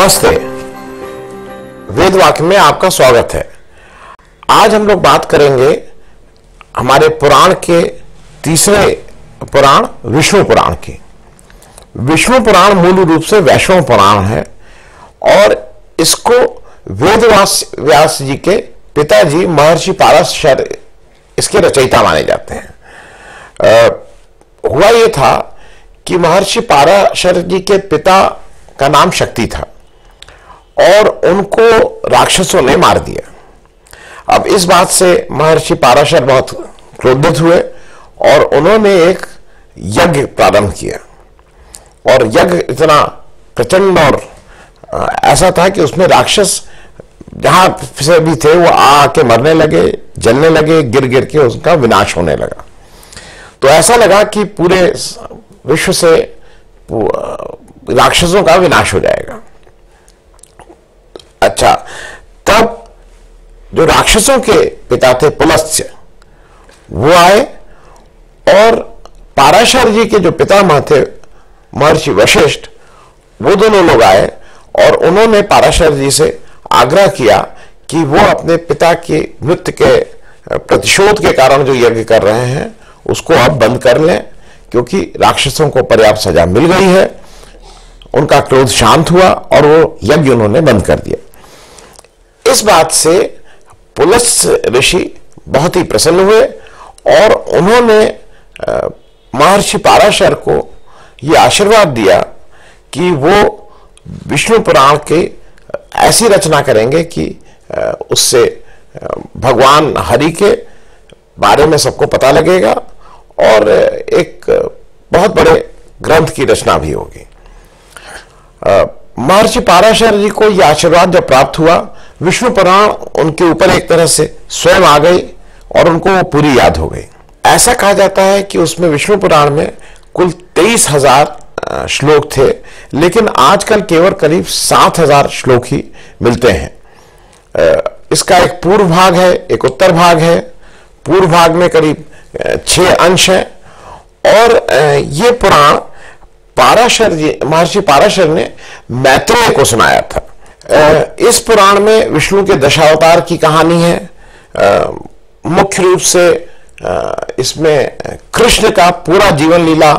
नमस्ते। वेद वाक्य में आपका स्वागत है। आज हम लोग बात करेंगे हमारे पुराण के तीसरे पुराण विष्णु पुराण की। विष्णु पुराण मूल रूप से वैष्णव पुराण है और इसको वेद व्यास जी के पिताजी महर्षि पाराशर इसके रचयिता माने जाते हैं। हुआ ये था कि महर्षि पाराशर जी के पिता का नाम शक्ति था और उनको राक्षसों ने मार दिया। अब इस बात से महर्षि पाराशर बहुत क्रोधित हुए और उन्होंने एक यज्ञ प्रारंभ किया और यज्ञ इतना प्रचंड और ऐसा था कि उसमें राक्षस जहां से भी थे वो आके मरने लगे, जलने लगे, गिर गिर के उसका विनाश होने लगा। तो ऐसा लगा कि पूरे विश्व से राक्षसों का विनाश हो जाएगा। अच्छा, तब जो राक्षसों के पिता थे पुलस्त्य, वो आए और पाराशर जी के जो पितामह थे महर्षि वशिष्ठ, वो दोनों लोग आए और उन्होंने पाराशर जी से आग्रह किया कि वो अपने पिता की मृत्यु के प्रतिशोध के कारण जो यज्ञ कर रहे हैं उसको अब बंद कर लें, क्योंकि राक्षसों को पर्याप्त सजा मिल गई है। उनका क्रोध शांत हुआ और वो यज्ञ उन्होंने बंद कर दिया। इस बात से पुलस्त्य ऋषि बहुत ही प्रसन्न हुए और उन्होंने महर्षि पाराशर को यह आशीर्वाद दिया कि वो विष्णु पुराण के ऐसी रचना करेंगे कि उससे भगवान हरि के बारे में सबको पता लगेगा और एक बहुत बड़े ग्रंथ की रचना भी होगी। महर्षि पाराशर जी को यह आशीर्वाद जब प्राप्त हुआ, विष्णु पुराण उनके ऊपर एक तरह से स्वयं आ गई और उनको वो पूरी याद हो गई। ऐसा कहा जाता है कि उसमें विष्णु पुराण में कुल 23,000 श्लोक थे, लेकिन आजकल केवल करीब 7,000 श्लोक ही मिलते हैं। इसका एक पूर्व भाग है, एक उत्तर भाग है। पूर्व भाग में करीब 6 अंश हैं और ये पुराण महर्षि पाराशर ने मैत्रेय को सुनाया था। इस पुराण में विष्णु के दशावतार की कहानी है। मुख्य रूप से इसमें कृष्ण का पूरा जीवन लीला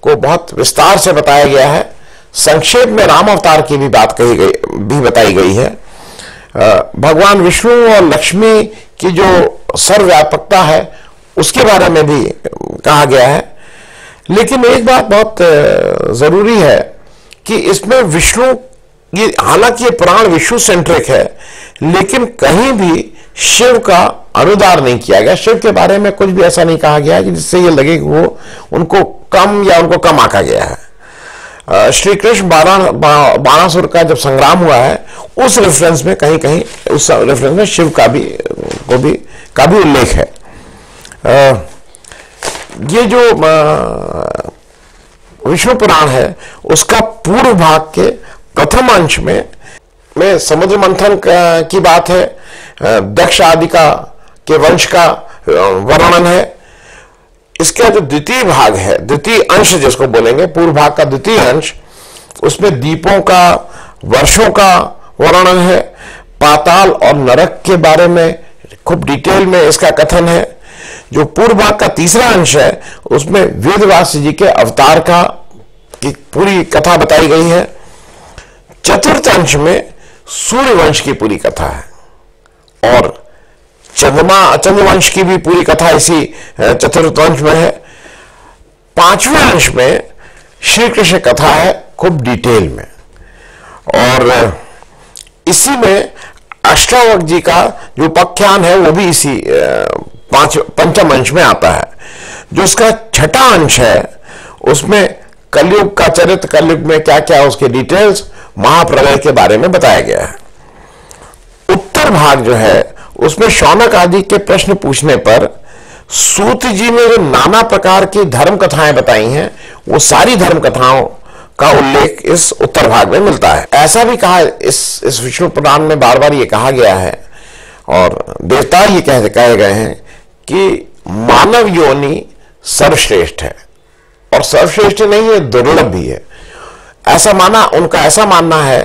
को बहुत विस्तार से बताया गया है। संक्षेप में राम अवतार की भी बताई गई है। भगवान विष्णु और लक्ष्मी की जो सर्वव्यापकता है उसके बारे में भी कहा गया है। लेकिन एक बात बहुत जरूरी है कि इसमें विष्णु, हालांकि ये पुराण विष्णु सेंट्रिक है, लेकिन कहीं भी शिव का अनुदार नहीं किया गया। शिव के बारे में कुछ भी ऐसा नहीं कहा गया कि जिससे ये लगे कि वो उनको कम आंका गया है। श्री कृष्ण बाणासुर का जब संग्राम हुआ है उस रेफरेंस में कहीं उस रेफरेंस में शिव का भी उल्लेख है। ये जो विष्णु पुराण है उसका पूर्व भाग के प्रथम अंश में समुद्र मंथन की बात है, दक्ष आदि के वंश का वर्णन है। इसका जो द्वितीय भाग है, द्वितीय अंश जिसको बोलेंगे, पूर्व भाग का द्वितीय अंश, उसमें दीपों का, वर्षों का वर्णन है। पाताल और नरक के बारे में खूब डिटेल में इसका कथन है। जो पूर्व भाग का तीसरा अंश है उसमें वेद व्यास जी के अवतार की पूरी कथा बताई गई है। चतुर्थ अंश में सूर्य वंश की पूरी कथा है और चंद्रवंश की भी पूरी कथा इसी चतुर्थ अंश में है। पांचवें अंश में श्री कृष्ण कथा है खूब डिटेल में और इसी में अष्टावक्र जी का जो उपाख्यान है वो भी इसी पंचम अंश में आता है। जो उसका छठा अंश है उसमें कलयुग का चरित्र, कलयुग में क्या क्या उसके डिटेल्स, महाप्रलय के बारे में बताया गया है। उत्तर भाग जो है उसमें शौनक आदि के प्रश्न पूछने पर सूत जी ने जो नाना प्रकार की धर्म कथाएं बताई हैं वो सारी धर्म कथाओं का उल्लेख इस उत्तर भाग में मिलता है। ऐसा भी कहा इस विष्णु पुराण में बार बार ये कहा गया है और देवता ये कहे गए हैं कि मानव योनि सर्वश्रेष्ठ है और सर्वश्रेष्ठ नहीं है, दुर्लभ भी है। उनका ऐसा मानना है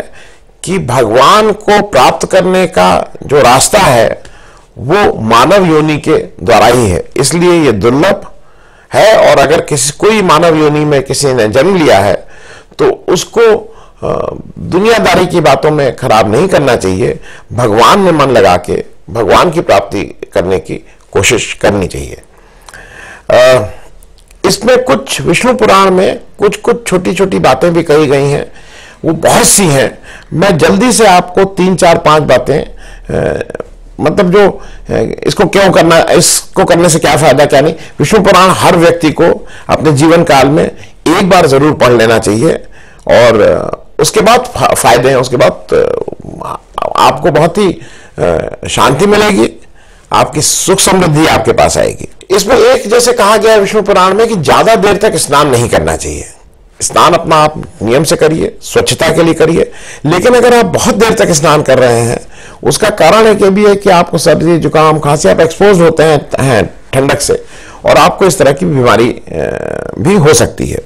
कि भगवान को प्राप्त करने का जो रास्ता है वो मानव योनि के द्वारा ही है, इसलिए ये दुर्लभ है। और अगर कोई मानव योनि में किसी ने जन्म लिया है तो उसको दुनियादारी की बातों में खराब नहीं करना चाहिए, भगवान में मन लगा के भगवान की प्राप्ति करने की कोशिश करनी चाहिए। इसमें कुछ विष्णु पुराण में कुछ कुछ छोटी छोटी बातें भी कही गई हैं, वो बहुत सी हैं। मैं जल्दी से आपको 3, 4, 5 बातें मतलब जो इसको क्यों करना, इसको करने से क्या फायदा क्या नहीं। विष्णु पुराण हर व्यक्ति को अपने जीवन काल में एक बार जरूर पढ़ लेना चाहिए और उसके बाद फायदे हैं, उसके बाद आपको बहुत ही शांति मिलेगी, आपकी सुख समृद्धि आपके पास आएगी। इसमें एक जैसे कहा गया है विष्णु पुराण में कि ज्यादा देर तक स्नान नहीं करना चाहिए। स्नान अपना आप नियम से करिए, स्वच्छता के लिए करिए, लेकिन अगर आप बहुत देर तक स्नान कर रहे हैं उसका कारण एक ये भी है कि आपको सर्दी जुकाम खांसी, आप एक्सपोज होते हैं ठंडक से और आपको इस तरह की बीमारी भी हो सकती है।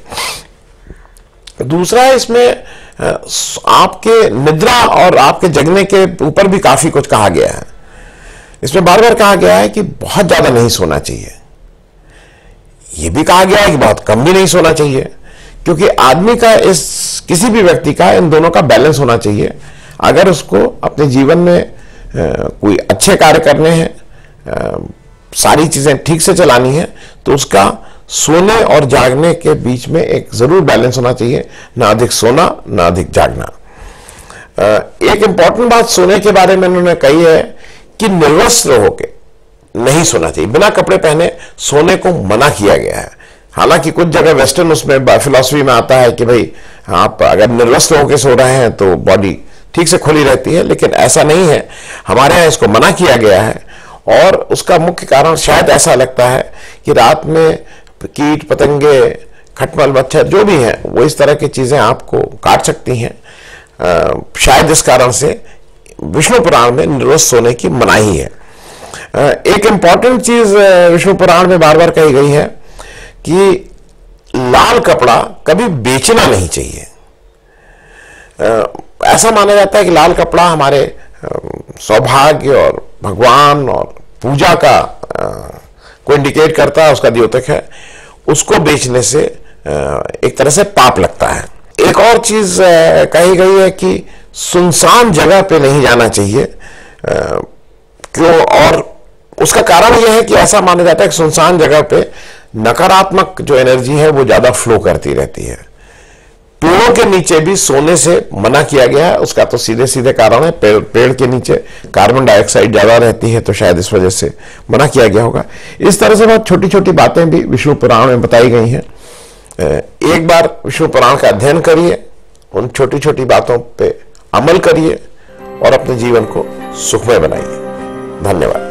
दूसरा इसमें आपके निद्रा और आपके जगने के ऊपर भी काफी कुछ कहा गया है। इसमें बार बार कहा गया है कि बहुत ज्यादा नहीं सोना चाहिए, यह भी कहा गया है कि बहुत कम भी नहीं सोना चाहिए, क्योंकि आदमी का किसी भी व्यक्ति का इन दोनों का बैलेंस होना चाहिए। अगर उसको अपने जीवन में कोई अच्छे कार्य करने हैं, सारी चीजें ठीक से चलानी है, तो उसका सोने और जागने के बीच में एक जरूर बैलेंस होना चाहिए, ना अधिक सोना ना अधिक जागना। एक इंपॉर्टेंट बात सोने के बारे में उन्होंने कही है कि निर्वस्त्र होके नहीं सोना चाहिए, बिना कपड़े पहने सोने को मना किया गया है। हालांकि कुछ जगह वेस्टर्न उसमें फिलॉसफी में आता है कि भाई आप अगर निर्वस्त्र होकर सो रहे हैं तो बॉडी ठीक से खुली रहती है, लेकिन ऐसा नहीं है। हमारे यहाँ इसको मना किया गया है और उसका मुख्य कारण शायद ऐसा लगता है कि रात में कीट पतंगे, खटमल, मच्छर जो भी हैं वो इस तरह की चीजें आपको काट सकती हैं। शायद इस कारण से विष्णु पुराण में निर्वस्त्र सोने की मनाही है। एक इंपॉर्टेंट चीज विष्णु पुराण में बार बार कही गई है कि लाल कपड़ा कभी बेचना नहीं चाहिए। ऐसा माना जाता है कि लाल कपड़ा हमारे सौभाग्य और भगवान और पूजा का को इंडिकेट करता है, उसका द्योतक है। उसको बेचने से एक तरह से पाप लगता है। एक और चीज कही गई है कि सुनसान जगह पे नहीं जाना चाहिए। क्यों? और उसका कारण यह है कि ऐसा माना जाता है कि सुनसान जगह पे नकारात्मक जो एनर्जी है वो ज्यादा फ्लो करती रहती है। पेड़ों के नीचे भी सोने से मना किया गया है, उसका तो सीधे सीधे कारण है, पेड़ के नीचे कार्बन डाइऑक्साइड ज्यादा रहती है, तो शायद इस वजह से मना किया गया होगा। इस तरह से बहुत छोटी छोटी बातें भी विष्णु पुराण में बताई गई हैं। एक बार विष्णु पुराण का अध्ययन करिए, उन छोटी छोटी बातों पे अमल करिए और अपने जीवन को सुखमय बनाइए। धन्यवाद।